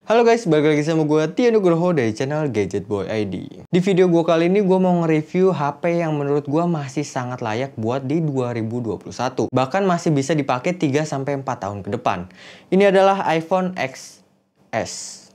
Halo guys, balik lagi sama gue Tio Nugroho dari channel Gadget Boy ID. Di video gue kali ini gue mau nge-review HP yang menurut gue masih sangat layak buat di 2021. Bahkan masih bisa dipakai 3-4 tahun ke depan. Ini adalah iPhone XS.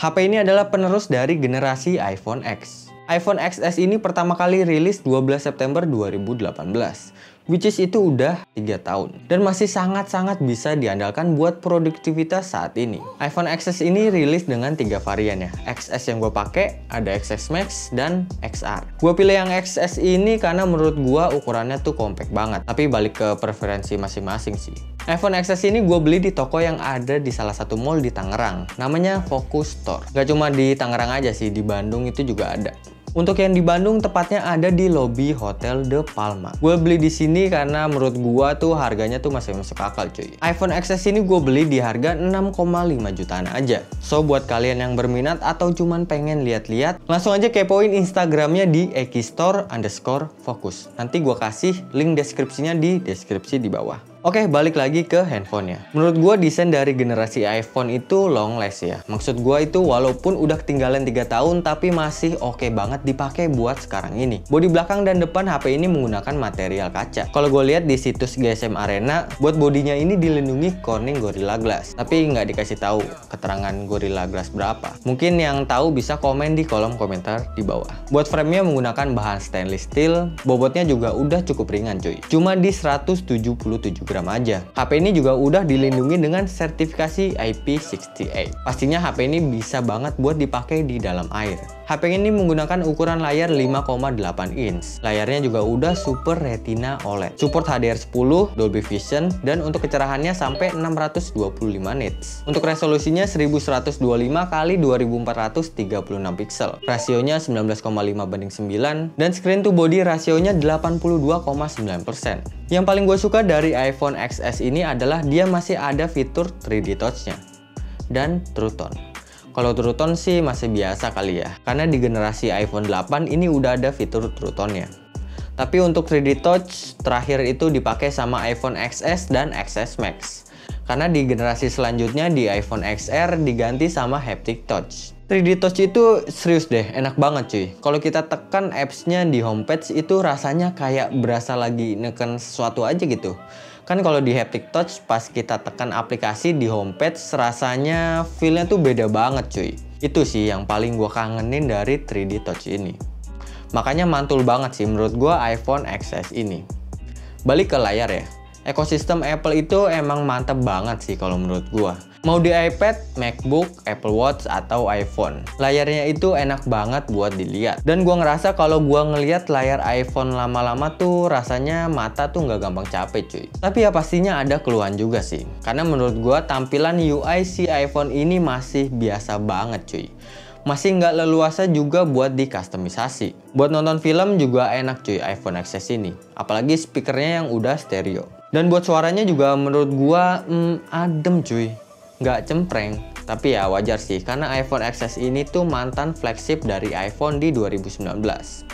HP ini adalah penerus dari generasi iPhone X. iPhone XS ini pertama kali rilis 12 September 2018. Which is itu udah 3 tahun. Dan masih sangat-sangat bisa diandalkan buat produktivitas saat ini. iPhone XS ini rilis dengan 3 varian ya. XS yang gue pakai, ada XS Max, dan XR. Gue pilih yang XS ini karena menurut gue ukurannya tuh compact banget. Tapi balik ke preferensi masing-masing sih. iPhone XS ini gue beli di toko yang ada di salah satu mall di Tangerang. Namanya Focus Store. Gak cuma di Tangerang aja sih, di Bandung itu juga ada. Untuk yang di Bandung tepatnya ada di lobi Hotel De Palma. Gue beli di sini karena menurut gue tuh harganya tuh masih masuk akal cuy. iPhone XS ini gue beli di harga 6,5 jutaan aja. So buat kalian yang berminat atau cuman pengen lihat-lihat, langsung aja kepoin Instagramnya di ekistor_focus. Nanti gue kasih link deskripsinya di deskripsi di bawah. Oke, balik lagi ke handphonenya. Menurut gue desain dari generasi iPhone itu long last ya. Maksud gue itu walaupun udah ketinggalan 3 tahun tapi masih oke banget dipakai buat sekarang ini. Bodi belakang dan depan HP ini menggunakan material kaca. Kalau gue lihat di situs GSM Arena, buat bodinya ini dilindungi Corning Gorilla Glass. Tapi nggak dikasih tahu keterangan Gorilla Glass berapa. Mungkin yang tahu bisa komen di kolom komentar di bawah. Buat framenya menggunakan bahan stainless steel, bobotnya juga udah cukup ringan cuy. Cuma di 177 gram aja. HP ini juga udah dilindungi dengan sertifikasi IP68. Pastinya HP ini bisa banget buat dipakai di dalam air. HP ini menggunakan ukuran layar 5,8 inch. Layarnya juga udah Super Retina OLED. Support HDR10, Dolby Vision, dan untuk kecerahannya sampai 625 nits. Untuk resolusinya 1125 x 2436 pixel. Rasionya 19,5:9 dan screen to body rasionya 82,9%. Yang paling gue suka dari iPhone XS ini adalah dia masih ada fitur 3D Touch-nya dan True Tone. Kalau True Tone sih masih biasa kali ya, karena di generasi iPhone 8 ini udah ada fitur True Tone-nya. Tapi untuk 3D Touch terakhir itu dipakai sama iPhone XS dan XS Max. Karena di generasi selanjutnya di iPhone XR diganti sama Haptic Touch. 3D Touch itu serius deh, enak banget cuy. Kalau kita tekan apps-nya di homepage itu rasanya kayak berasa lagi neken sesuatu aja gitu. Kan kalau di Haptic Touch pas kita tekan aplikasi di homepage rasanya feel-nya tuh beda banget cuy. Itu sih yang paling gue kangenin dari 3D Touch ini. Makanya mantul banget sih menurut gue iPhone XS ini. Balik ke layar ya. Ekosistem Apple itu emang mantep banget sih kalau menurut gua. Mau di iPad, MacBook, Apple Watch, atau iPhone. Layarnya itu enak banget buat dilihat. Dan gua ngerasa kalau gua ngelihat layar iPhone lama-lama tuh rasanya mata tuh nggak gampang capek cuy. Tapi ya pastinya ada keluhan juga sih. Karena menurut gua tampilan UI si iPhone ini masih biasa banget cuy. Masih nggak leluasa juga buat dikustomisasi. Buat nonton film juga enak cuy iPhone XS ini. Apalagi speakernya yang udah stereo. Dan buat suaranya juga menurut gua adem cuy. Nggak cempreng. Tapi ya wajar sih karena iPhone XS ini tuh mantan flagship dari iPhone di 2019.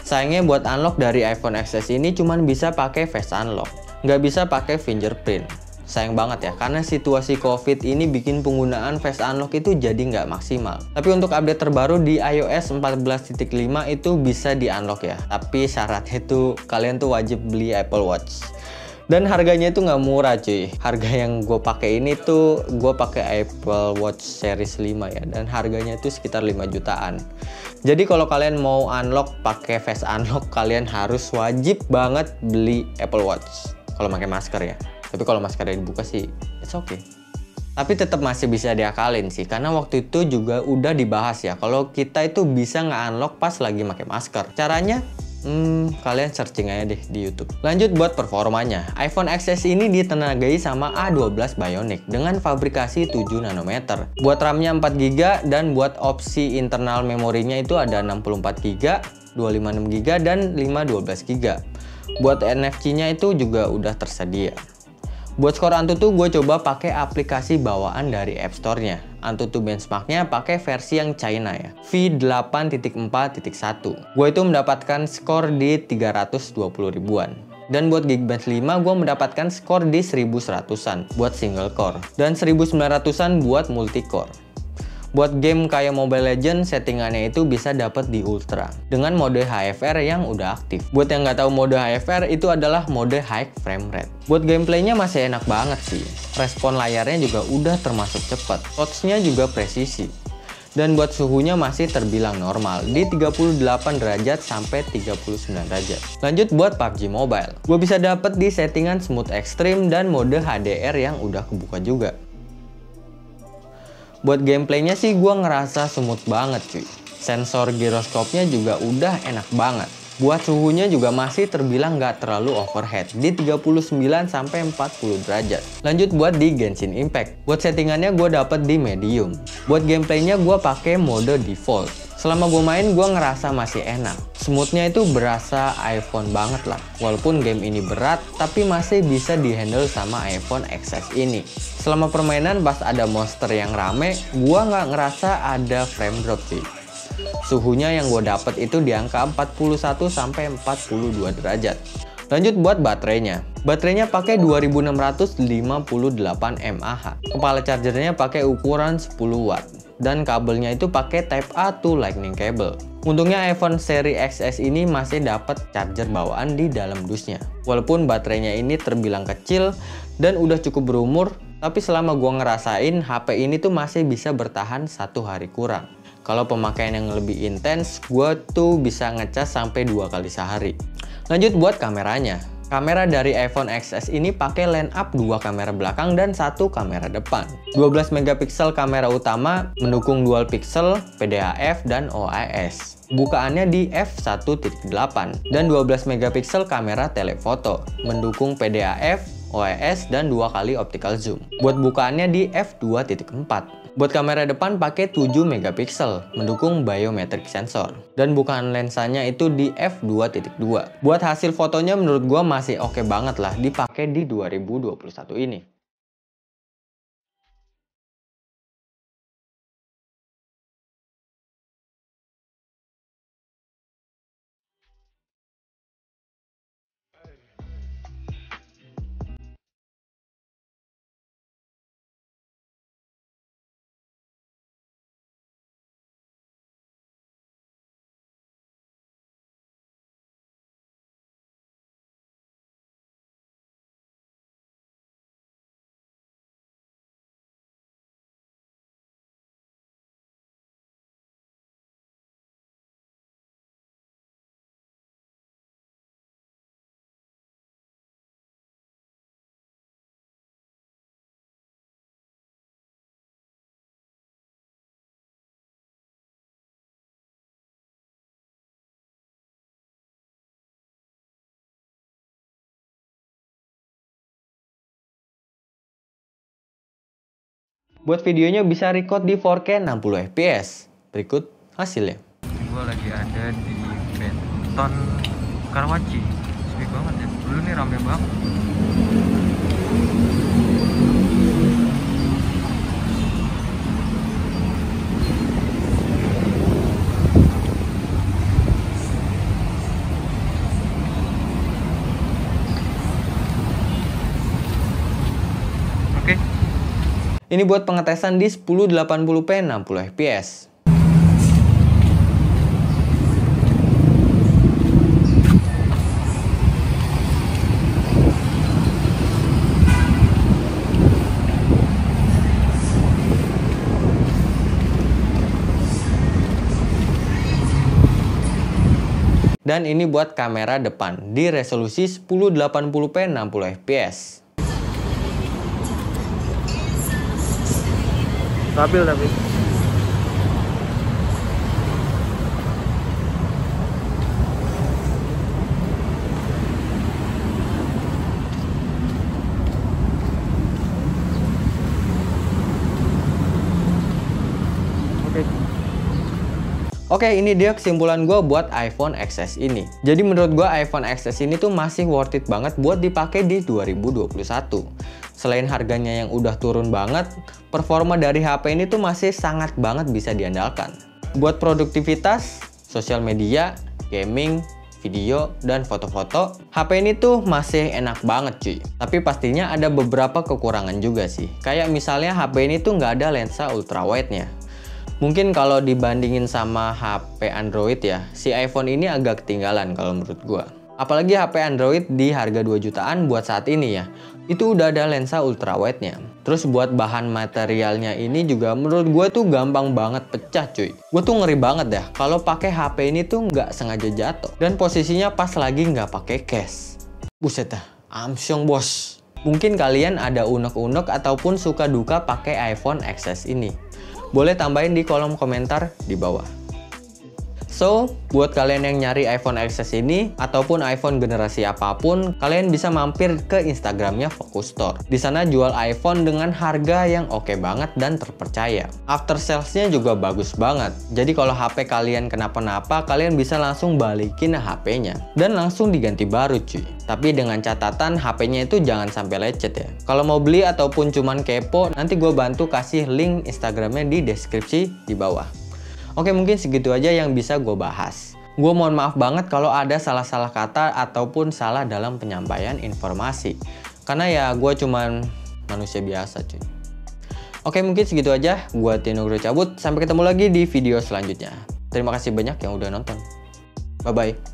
Sayangnya buat unlock dari iPhone XS ini cuman bisa pakai Face Unlock. Nggak bisa pakai fingerprint. Sayang banget ya, karena situasi COVID ini bikin penggunaan Face Unlock itu jadi nggak maksimal. Tapi untuk update terbaru di iOS 14.5 itu bisa di-unlock ya. Tapi syaratnya itu kalian tuh wajib beli Apple Watch. Dan harganya itu nggak murah cuy. Harga yang gue pakai ini tuh, gue pakai Apple Watch Series 5 ya. Dan harganya itu sekitar 5 jutaan. Jadi kalau kalian mau unlock pakai Face Unlock, kalian harus wajib banget beli Apple Watch. Kalau pakai masker ya. Tapi kalau maskernya dibuka sih, it's okay. Tapi tetap masih bisa diakalin sih, karena waktu itu juga udah dibahas ya, kalau kita itu bisa nge-unlock pas lagi pakai masker. Caranya, kalian searching aja deh di YouTube. Lanjut buat performanya, iPhone XS ini ditenagai sama A12 Bionic dengan fabrikasi 7 nanometer. Buat RAM-nya 4GB dan buat opsi internal memorinya itu ada 64GB, 256GB dan 512GB. Buat NFC-nya itu juga udah tersedia. Buat skor Antutu gue coba pakai aplikasi bawaan dari App Store-nya. Antutu benchmarknya pakai versi yang China ya, V8.4.1. Gue itu mendapatkan skor di 320 ribuan. Dan buat Geekbench 5 gue mendapatkan skor di 1100-an buat single core dan 1900-an buat multi core. Buat game kayak Mobile Legends, settingannya itu bisa dapat di Ultra dengan mode HFR yang udah aktif. Buat yang nggak tahu mode HFR, itu adalah mode High Frame Rate. Buat gameplaynya masih enak banget sih. Respon layarnya juga udah termasuk cepat. Touch-nya juga presisi. Dan buat suhunya masih terbilang normal di 38 derajat sampai 39 derajat. Lanjut buat PUBG Mobile. Gue bisa dapet di settingan smooth extreme dan mode HDR yang udah kebuka juga. Buat gameplaynya sih gue ngerasa smooth banget cuy. Sensor giroskopnya juga udah enak banget. Buat suhunya juga masih terbilang nggak terlalu overheat di 39 sampai 40 derajat. Lanjut buat di Genshin Impact. Buat settingannya gue dapet di medium. Buat gameplaynya gue pakai mode default. Selama gue main gue ngerasa masih enak. Smoothnya itu berasa iPhone banget lah. Walaupun game ini berat, tapi masih bisa dihandle sama iPhone XS ini. Selama permainan pas ada monster yang rame, gue nggak ngerasa ada frame drop sih. Suhunya yang gue dapet itu di angka 41 sampai 42 derajat. Lanjut buat baterainya. Baterainya pakai 2658 mAh. Kepala chargernya pakai ukuran 10 watt. Dan kabelnya itu pakai Type A to Lightning cable. Untungnya iPhone seri XS ini masih dapat charger bawaan di dalam dusnya. Walaupun baterainya ini terbilang kecil dan udah cukup berumur, tapi selama gua ngerasain HP ini tuh masih bisa bertahan 1 hari kurang. Kalau pemakaian yang lebih intens, gua tuh bisa ngecas sampai 2 kali sehari. Lanjut buat kameranya. Kamera dari iPhone XS ini pakai line up 2 kamera belakang dan 1 kamera depan. 12 megapiksel kamera utama mendukung dual pixel, PDAF, dan OIS. Bukaannya di f1.8 dan 12 megapiksel kamera telefoto mendukung PDAF, OIS, dan 2 kali optical zoom. Buat bukaannya di f2.4. Buat kamera depan pakai 7 megapiksel, mendukung biometric sensor. Dan bukaan lensanya itu di f2.2. Buat hasil fotonya menurut gua masih oke banget lah dipakai di 2021 ini. Buat videonya bisa record di 4K 60 fps. Berikut hasilnya. Gue lagi ada di Benton Karawaci. Sepi banget ya. Dulu nih rame banget. Oke. Ini buat pengetesan di 1080p 60 fps. Dan ini buat kamera depan di resolusi 1080p 60 fps. Stabil tapi. Oke, ini dia kesimpulan gue buat iPhone XS ini. Jadi menurut gue iPhone XS ini tuh masih worth it banget buat dipakai di 2021. Selain harganya yang udah turun banget, performa dari HP ini tuh masih sangat banget bisa diandalkan. Buat produktivitas, sosial media, gaming, video, dan foto-foto, HP ini tuh masih enak banget cuy. Tapi pastinya ada beberapa kekurangan juga sih. Kayak misalnya HP ini tuh nggak ada lensa ultrawide-nya. Mungkin kalau dibandingin sama HP Android ya, si iPhone ini agak ketinggalan kalau menurut gua. Apalagi HP Android di harga 2 jutaan buat saat ini ya, itu udah ada lensa ultrawide-nya. Terus buat bahan materialnya ini juga menurut gue tuh gampang banget pecah cuy. Gue tuh ngeri banget dah kalau pakai HP ini tuh nggak sengaja jatuh. Dan posisinya pas lagi nggak pakai case. Buset dah, amsyong bos. Mungkin kalian ada unek-unek ataupun suka duka pakai iPhone XS ini. Boleh tambahin di kolom komentar di bawah. So, buat kalian yang nyari iPhone XS ini ataupun iPhone generasi apapun, kalian bisa mampir ke Instagramnya Focus Store. Di sana jual iPhone dengan harga yang oke banget dan terpercaya. After salesnya juga bagus banget. Jadi kalau HP kalian kenapa-napa, kalian bisa langsung balikin HP-nya dan langsung diganti baru cuy. Tapi dengan catatan HP-nya itu jangan sampai lecet ya. Kalau mau beli ataupun cuman kepo, nanti gue bantu kasih link Instagramnya di deskripsi di bawah. Oke, mungkin segitu aja yang bisa gue bahas. Gue mohon maaf banget kalau ada salah-salah kata ataupun salah dalam penyampaian informasi. Karena ya gue cuman manusia biasa cuy. Oke, mungkin segitu aja. Gue Tio Nugroho cabut. Sampai ketemu lagi di video selanjutnya. Terima kasih banyak yang udah nonton. Bye-bye.